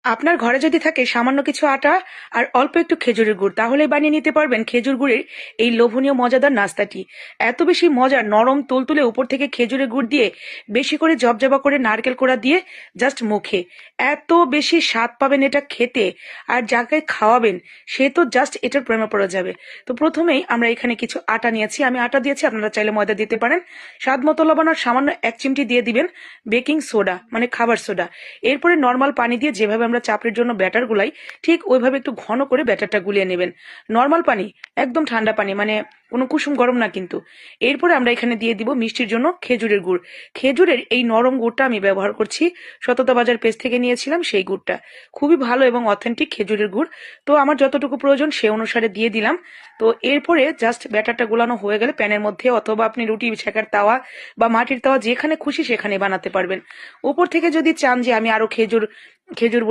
আপনার ঘরে যদি থাকে সামান্য কিছু আটা আর অল্প একটু খেজুরের গুড়, তাহলে বানিয়ে নিতে পারবেন খেজুর গুড়ের এই লোভনীয় মজাদার নাস্তাটি। এত বেশি মজার, নরম তুলতুলে, উপর থেকে খেজুরের গুড় দিয়ে, বেশি করে জবজবা করে নারকেল কোড়া দিয়ে জাস্ট মুখে এত বেশি স্বাদ পাবেন এটা খেতে। আর যাকে খাওয়াবেন সে তো জাস্ট এটার প্রেমে পড়ে যাবে। তো প্রথমেই আমরা এখানে কিছু আটা নিয়েছি, আমি আটা দিয়েছি, আপনারা চাইলে ময়দা দিতে পারেন। স্বাদ মতো লবণ আর সামান্য 1 চিমটি দিয়ে দিবেন বেকিং সোডা, মানে খাবার সোডা। এরপরে নর্মাল পানি দিয়ে যেভাবে আমরা চাপড়ির জন্য ব্যাটার গুলাই, ঠিক ওইভাবে একটু ঘন করে ব্যাটারটা গুলিয়ে নেবেন। নর্মাল পানি, একদম ঠান্ডা পানি, মানে কোনো কুসুম গরম না কিন্তু। এরপরে আমরা এখানে দিয়ে দিব মিষ্টির জন্য খেজুরের গুড়। খেজুরের এই নরম গুড়টা আমি ব্যবহার করছি, সততা বাজার পেজ থেকে নিয়েছিলাম সেই গুড়টা। খুবই ভালো এবং অথেন্টিক খেজুরের গুড়। তো আমার যতটুকু প্রয়োজন সে অনুসারে দিয়ে দিলাম। তো এরপরে জাস্ট ব্যাটারটা গোলানো হয়ে গেলে প্যানের মধ্যে, অথবা আপনি রুটি ছেঁকার তাওয়া বা মাটির তাওয়া যেখানে খুশি সেখানে বানাতে পারবেন। উপর থেকে যদি চান যে আমি আরো খেজুর খেজুর